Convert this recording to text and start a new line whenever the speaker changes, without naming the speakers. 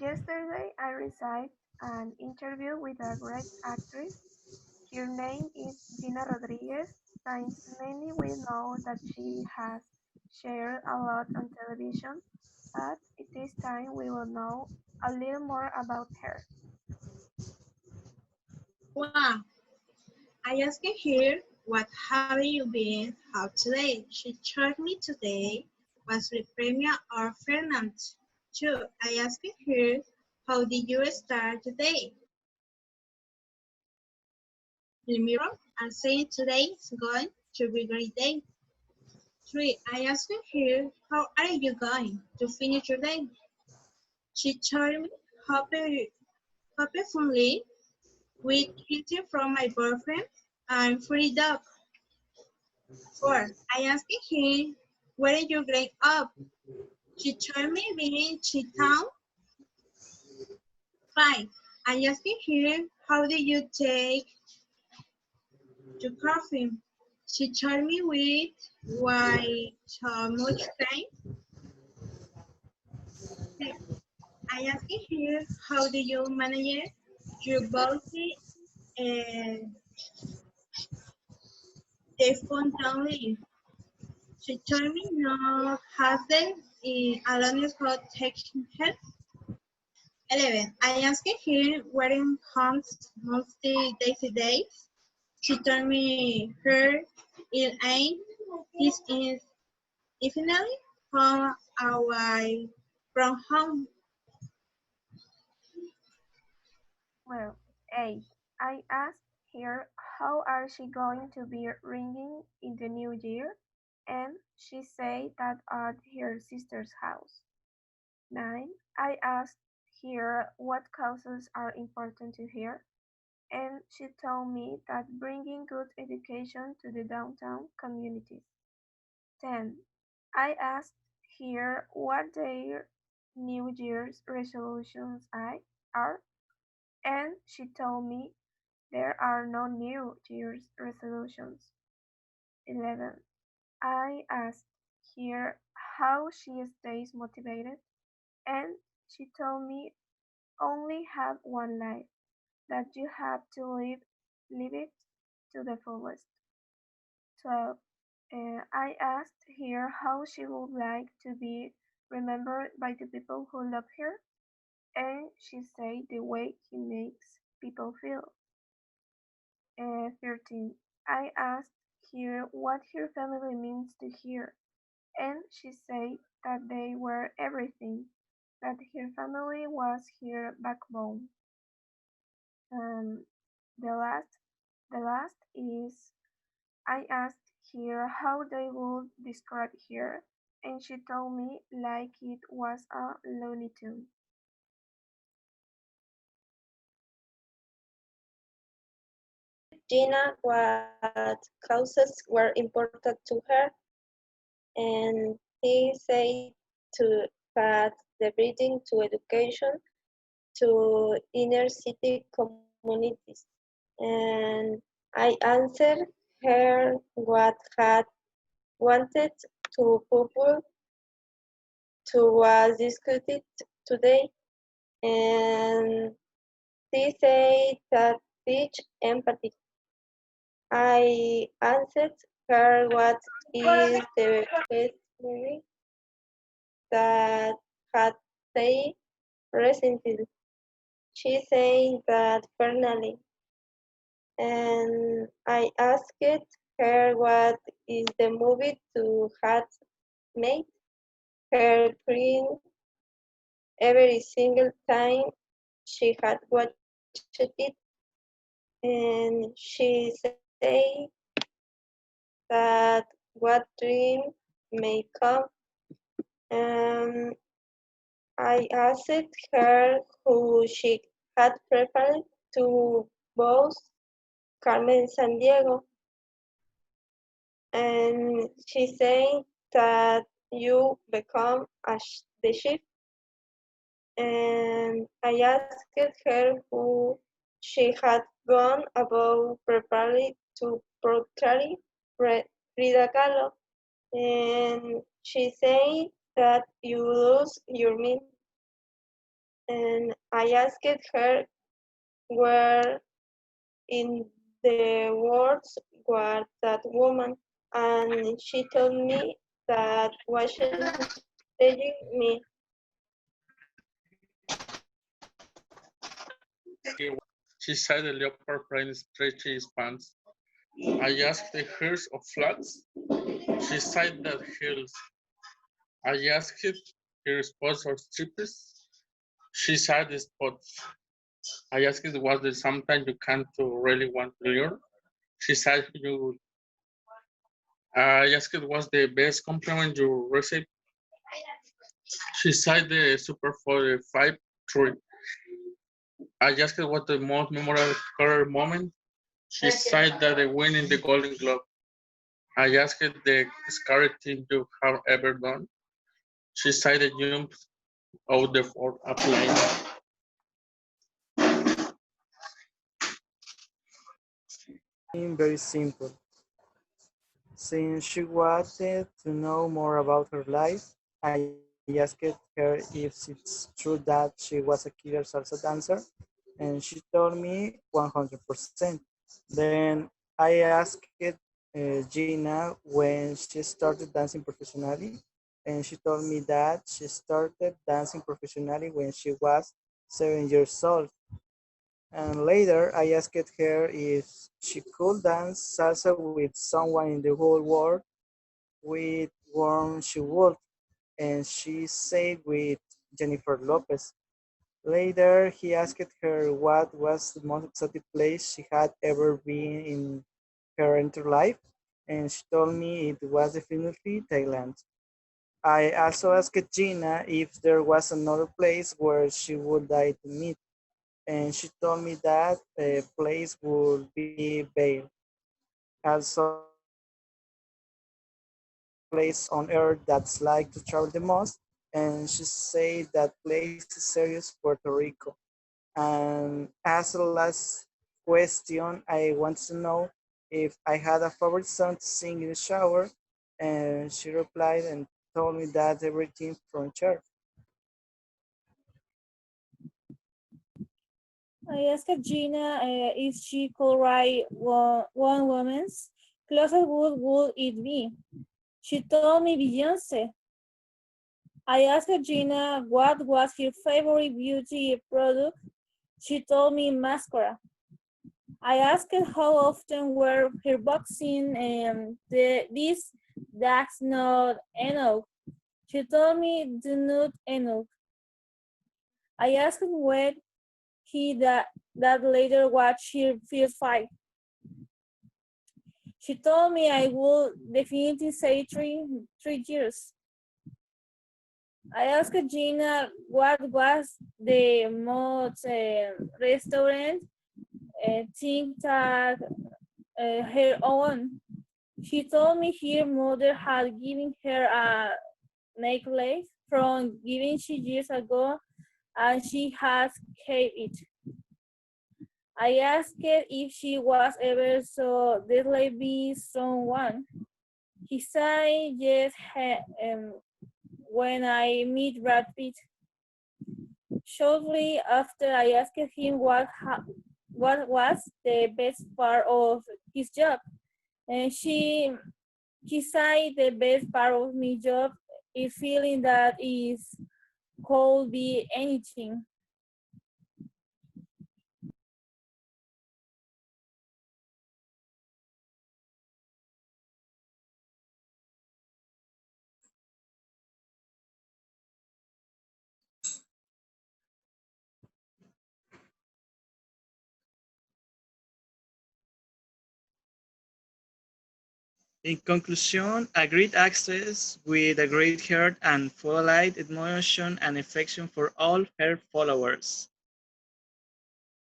Yesterday I received an interview with a great actress. Her name is Gina Rodriguez. Since many will know that she has shared a lot on television, but this time we will know a little more about her.
Wow, I asked her, what have you been how today? She told me today was the premiere of Fernand. Too, I asked her, how did you start today? The mirror and saying today is going to be a great day. 3. I asked her, how are you going to finish your day? She told me, hopefully, with kisses from my boyfriend and free dog. 4. I asked him, where are you growing up? She told me being Chi-town. 5. I asked her, how do you take to coffee? She told me with why so much time. 6. I asked her, how do you manage your body and the phone only? She told me no husband in alone is not taking her. 11. I asked her where in homes mostly days. She told me her it ain't. This is definitely from away from home.
Well, 8. I asked her how are she going to be ringing in the new year, and she said that at her sister's house. 9. I asked her what causes are important to her, and she told me that bringing good education to the downtown communities. 10. I asked her what their New Year's resolutions are, and she told me there are no New Year's resolutions. 11. I asked her how she stays motivated, and she told me only have one life, that you have to live it to the fullest. 12. I asked her how she would like to be remembered by the people who love her, and she said the way he makes people feel. 13. I asked her what her family means to her, and she said that they were everything, that her family was her backbone. Um, the last, the last is I asked her how they would describe her, and she told me like it was a Looney Tune.
Gina what causes were important to her, and he said to that the bridging to education to inner city communities. And I answered her what had wanted to people to was discussed today, and she said that teach empathy. I answered her what is the best movie that had they recently. She said that finally, and I asked her what is the movie to had made her crying every single time she had watched it, and she said that what dream may come. Um, I asked her who she had prepared to both Carmen Sandiego, and she said that you become the chief. And I asked her who she had gone about preparing to portray Frida Kahlo, and she said that you lose your mind. and I asked her where in the words was that woman, and she told me that wasn't telling me.
She said the leopard print stretchy pants. I asked the hers of flats. She said that heels. I asked her spots or strippers. She said the spots. I asked what the sometimes you can't really want to learn. She said you. I asked what's the best compliment you received. She said the Super 45 3. I asked what the most memorable career moment. She said that the win in the Golden Globe. I asked the scariest thing you have ever done. She said the jump out the for a plane.
Very simple. Since she wanted to know more about her life, I asked her if it's true that she was a killer salsa dancer, and she told me 100%. Then I asked Gina when she started dancing professionally, and she told me that she started dancing professionally when she was 7 years old. And later, I asked her if she could dance salsa with someone in the whole world, with whom she would, and she said with Jennifer Lopez. Later, he asked her what was the most exotic place she had ever been in her entire life, and she told me it was definitely Thailand. I also asked Gina if there was another place where she would like to meet, and she told me that the place would be Bale. Also, I asked what place on earth that's like to travel the most, and she said that place is serious Puerto Rico. And as a last question, I want to know if I had a favorite song to sing in the shower, and she replied and told me that everything from Cher.
I asked Gina if she could write one woman's closet would it be? She told me Beyonce. I asked Gina what was her favorite beauty product. She told me mascara. I asked how often were her boxing and this that's not enough. She told me do not enough. I asked when that later watched her first fight. She told me I would definitely say 3 years. I asked Gina what was the most restaurant thing that her own. She told me her mother had given her a necklace from given she years ago, and she has kept it. I asked if she was ever so deadly someone. He said yes when I meet Brad Pitt. Shortly after, I asked him what was the best part of his job, and he said the best part of my job is feeling that it could be anything.
In conclusion, a great actress with a great heart and full light emotion and affection for all her followers.